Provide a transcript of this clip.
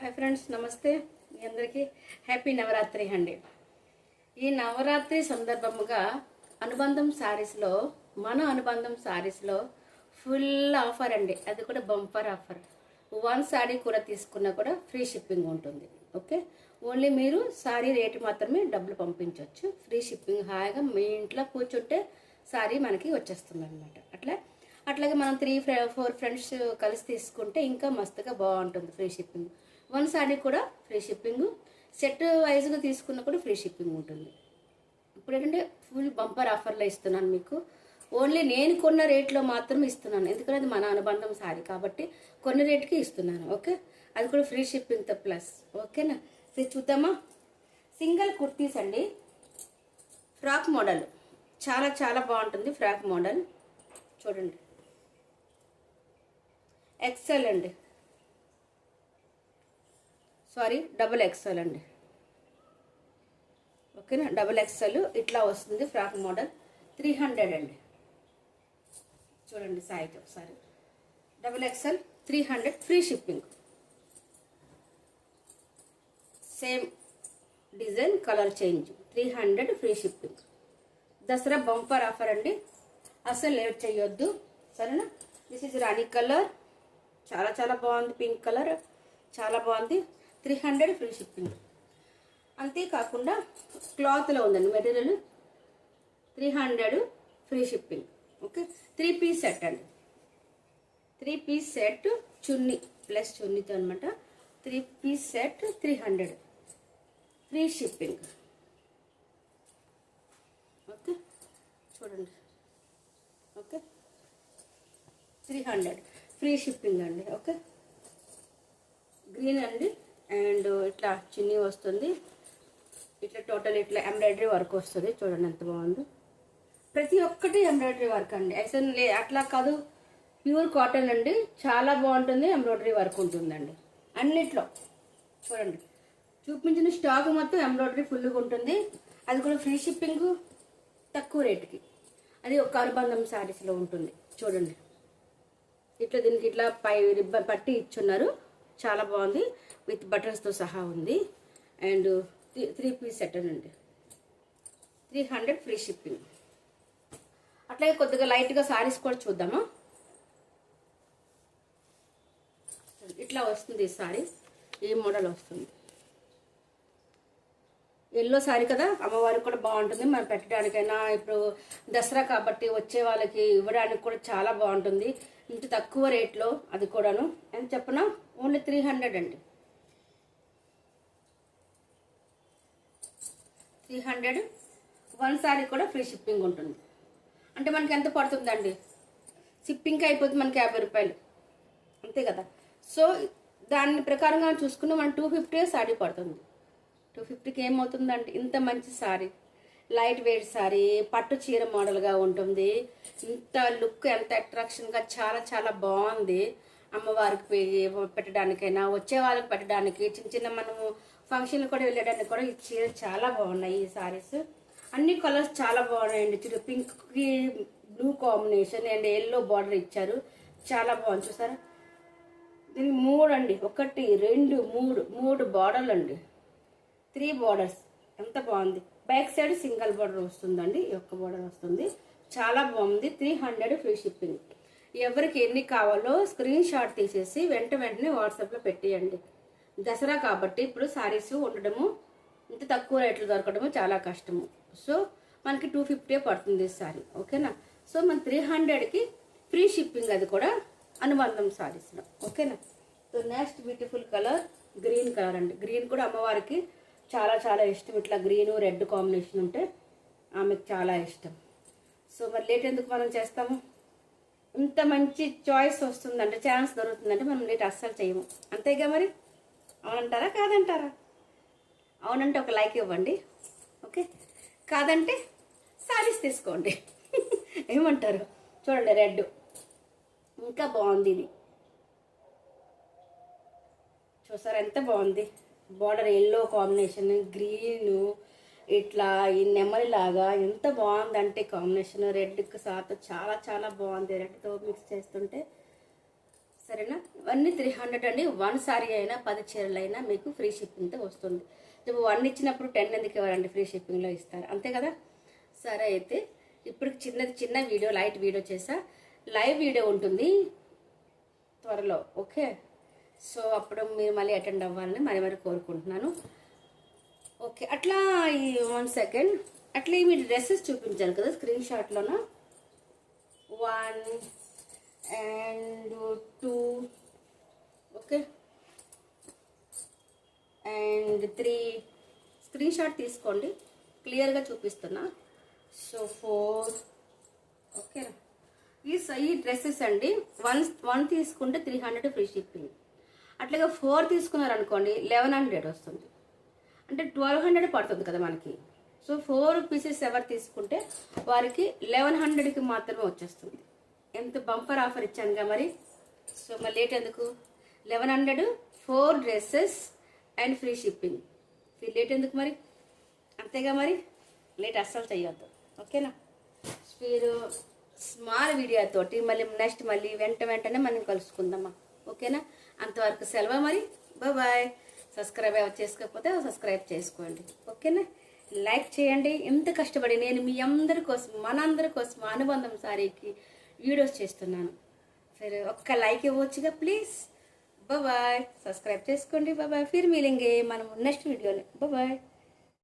Hi friends, నమస్తే. మీ అందరికీ happy Navratri అండి. ఈ నవరాత్రి సందర్భముగా అనుబంధం శారీస్లో ఫుల్ ఆఫర్ అండి. అది కూడా బంపర్ ఆఫర్. వన్ శారీ కూడా తీసుకున్నా కూడా ఫ్రీ షిప్పింగ్ ఉంటుంది. ఓకే, ఓన్లీ మీరు శారీ రేటు మాత్రమే డబ్బులు పంపించవచ్చు. Free shipping. హాయిగా మీ ఇంట్లో కూర్చుంటే శారీ మనకి వచ్చేస్తుంది అనమాట. అట్లాగే మనం 3-4 ఫ్రెండ్స్ కలిసి తీసుకుంటే ఇంకా మస్తుగా బాగుంటుంది. Free shipping. వన్ శారీ కూడా ఫ్రీ షిప్పింగ్, సెట్ వైజ్గా తీసుకున్న కూడా ఫ్రీ షిప్పింగ్ ఉంటుంది. ఇప్పుడు ఏంటంటే ఫుల్ బంపర్ ఆఫర్లో ఇస్తున్నాను మీకు. ఓన్లీ నేను కొన్న రేట్లో మాత్రం ఇస్తున్నాను, ఎందుకంటే అది మన అనుబంధం శారీ కాబట్టి కొన్ని రేట్కి ఇస్తున్నాను. ఓకే, అది కూడా ఫ్రీ షిప్పింగ్తో ప్లస్. ఓకేనా, ఇది చూద్దామా? సింగిల్ కుర్తీస్ అండి, ఫ్రాక్ మోడల్. చాలా చాలా బాగుంటుంది ఫ్రాక్ మోడల్. చూడండి, ఎక్సెల్ అండి, సారీ డబుల్ ఎక్సెల్ అండి. ఓకేనా, డబుల్ ఎక్సెల్ ఇట్లా వస్తుంది ఫ్రాక్ మోడల్. 300 అండి. చూడండి సైజ్ ఒకసారి. Double XL 300 free shipping. Same design, colour change. 300 free shipping. Dasara bumper offer అండి, అసలు లేట్ చేయొద్దు. సరేనా? దిస్ ఇస్ రాణి కలర్, చాలా చాలా బాగుంది. పింక్ కలర్ చాలా బాగుంది. 300 ఫ్రీ షిప్పింగ్. అంతేకాకుండా క్లాత్లో ఉందండి material. 300 free shipping. Okay, 3 piece set అండి. 3 పీస్ సెట్, చున్నీ ప్లస్ చున్నీతో అనమాట. 3 piece set 300 free shipping. Okay, చూడండి. ఓకే, 300 ఫ్రీ షిప్పింగ్ అండి. ఓకే, గ్రీన్ అండి. అండ్ ఇట్లా చున్నీ వస్తుంది. ఇట్లా టోటల్ ఇట్లా ఎంబ్రాయిడరీ వర్క్ వస్తుంది. చూడండి ఎంత బాగుందో. ప్రతి ఒక్కటి ఎంబ్రాయిడరీ వర్క్ అండి. అసలు అట్లా కాదు, ప్యూర్ కాటన్ అండి. చాలా బాగుంటుంది. ఎంబ్రాయిడరీ వర్క్ ఉంటుందండి అన్నిట్లో. చూడండి, చూపించిన స్టాక్ మొత్తం ఎంబ్రాయిడరీ ఫుల్గా ఉంటుంది. అది కూడా ఫ్రీ షిప్పింగ్, తక్కువ రేటుకి. అది ఒక అనుబంధం శారీస్లో ఉంటుంది. చూడండి, ఇట్లా దీనికి ఇట్లా పై రిబ్బన్ పట్టి ఇచ్చున్నారు. చాలా బాగుంది. విత్ బటన్స్తో సహా ఉంది. అండ్ 3 పీస్ సెట్ అండి. 300 ఫ్రీ షిప్పింగ్. అట్లాగే కొద్దిగా లైట్గా శారీస్ కూడా చూద్దామా? ఇట్లా వస్తుంది ఈ శారీ. ఈ మోడల్ వస్తుంది. ఎల్లో శారీ కదా, అమ్మవారికి కూడా బాగుంటుంది. మనం పెట్టడానికైనా ఇప్పుడు దసరా కాబట్టి వచ్చే వాళ్ళకి ఇవ్వడానికి కూడా చాలా బాగుంటుంది. ఇంత తక్కువ రేట్లో, అది కూడాను ఎంత చెప్పనా, ఓన్లీ 300 అండి. 300 వన్ శారీ కూడా ఫ్రీ షిప్పింగ్ ఉంటుంది. అంటే మనకి ఎంత పడుతుందండి? షిప్పింగ్కి అయిపోతుంది మనకి 50 రూపాయలు, అంతే కదా. సో దాని ప్రకారంగా చూసుకున్న మనం 250 శారీ పడుతుంది. 250కి ఏమవుతుందంటే ఇంత మంచి శారీ, లైట్ వెయిట్ శారీ, పట్టు చీర మోడల్గా ఉంటుంది. ఇంత లుక్, ఎంత అట్రాక్షన్గా, చాలా చాలా బాగుంది. అమ్మవారికి పెట్టడానికైనా, వచ్చే వాళ్ళకి పెట్టడానికి, చిన్న చిన్న మనము ఫంక్షన్లు కూడా వెళ్ళడానికి కూడా ఈ చీర చాలా బాగున్నాయి. ఈ శారీస్ అన్ని కలర్స్ చాలా బాగున్నాయండి. చూడు, పింక్కి blue combination and yellow border ఇచ్చారు. చాలా బాగుంది. చూసారా, దీనికి 3 అండి. 1 2 3 బార్డర్లు అండి. 3 బార్డర్స్. ఎంత బాగుంది. బ్యాక్ సైడ్ సింగిల్ బార్డర్ వస్తుందండి. ఈ ఒక్క బార్డర్ వస్తుంది. చాలా బాగుంది. 300 ఫ్రీ షిప్పింగ్. ఎవరికి ఎన్ని కావాలో స్క్రీన్ షాట్ తీసేసి వెంటనే వాట్సాప్లో పెట్టేయండి. దసరా కాబట్టి ఇప్పుడు శారీస్ ఉండడము, ఇంత తక్కువ రేట్లు దొరకడము చాలా కష్టము. సో మనకి 250 పడుతుంది శారీ. ఓకేనా. సో మన 300కి ఫ్రీ షిప్పింగ్. అది కూడా అనుబంధం శారీస్లో. ఓకేనా. So next beautiful colour green colour అండి. గ్రీన్ కూడా అమ్మవారికి చాలా చాలా ఇష్టం. ఇట్లా గ్రీను రెడ్ కాంబినేషన్ ఉంటే ఆమెకు చాలా ఇష్టం. సో మరి లేట్ ఎందుకు మనం చేస్తాము? ఇంత మంచి చాయిస్ వస్తుందంటే, ఛాన్స్ దొరుకుతుందంటే మనం లేట్ అస్సలు చేయము. అంతేగా మరి. అవునంటారా కాదంటారా? అవునంటే ఒక లైక్ ఇవ్వండి. ఓకే, కాదంటే శారీస్ తీసుకోండి. ఏమంటారు? చూడండి, రెడ్ ఇంకా బాగుంది. ఇది చూసారా ఎంత బాగుంది. బార్డర్ ఎల్లో కాంబినేషన్, గ్రీను ఇట్లా ఈ నెమలిలాగా ఎంత బాగుందంటే కాంబినేషన్. రెడ్కి సాతో చాలా చాలా బాగుంది. రెడ్తో మిక్స్ చేస్తుంటే సరేనా? ఇవన్నీ 300 అండి. 1 సారీ అయినా 10 చీరలు అయినా మీకు ఫ్రీ షిప్పింగ్తో వస్తుంది. ఇప్పుడు 1 ఇచ్చినప్పుడు 10 ఎందుకు ఇవ్వాలండి? ఫ్రీ షిప్పింగ్లో ఇస్తారు, అంతే కదా. సరే, అయితే ఇప్పుడు చిన్న వీడియో, లైట్ వీడియో చేసా. లైవ్ వీడియో ఉంటుంది త్వరలో, ఓకే. సో అప్పుడు మీరు మళ్ళీ అటెండ్ అవ్వాలని మరి కోరుకుంటున్నాను. ఓకే, అట్లా ఈ 1 సెకండ్ అట్లా మీ డ్రెస్సెస్ చూపించాను కదా స్క్రీన్ షాట్లోన. 1 and 2, okay, and 3 screenshot తీసుకోండి, క్లియర్గా చూపిస్తున్నా. So 4, okay. ఈ డ్రెస్సెస్ అండి 1 తీసుకుంటే 300 ఫ్రీ షిప్పింగ్. అట్లాగే 4 తీసుకున్నారనుకోండి 1100 వస్తుంది, అంటే 1200 పడుతుంది కదా మనకి. సో 4 పీసెస్ ఎవరు తీసుకుంటే వారికి 1100కి మాత్రమే వచ్చేస్తుంది. ఎంత బంపర్ ఆఫర్ ఇచ్చానుగా మరి. సో మరి లేట్ ఎందుకు? 1100, 4 dresses and free shipping. Late ఎందుకు మరి? అంతేగా మరి, లేట్ అస్సలు చెయ్యొద్దు, ఓకేనా. మీరు స్మాల్ వీడియో తోటి మళ్ళీ వెంటనే మనం కలుసుకుందామా, ఓకేనా. అంతవరకు సెలవు మరి, బాయ్. సబ్స్క్రైబ్ చేసుకోకపోతే సబ్స్క్రైబ్ చేసుకోండి, ఓకేనా. లైక్ చేయండి. ఎంత కష్టపడి నేను మీ అందరి కోసం, మనందరి కోసం అనుబంధం సారీకి వీడియోస్ చేస్తున్నాను. సరే, ఒక్క లైక్ ఇవ్వచ్చుగా ప్లీజ్. బాయ్. సబ్స్క్రైబ్ చేసుకోండి. బాయ్. ఫిర్ మిలేంగే మనం నెక్స్ట్ వీడియోలో. బాయ్.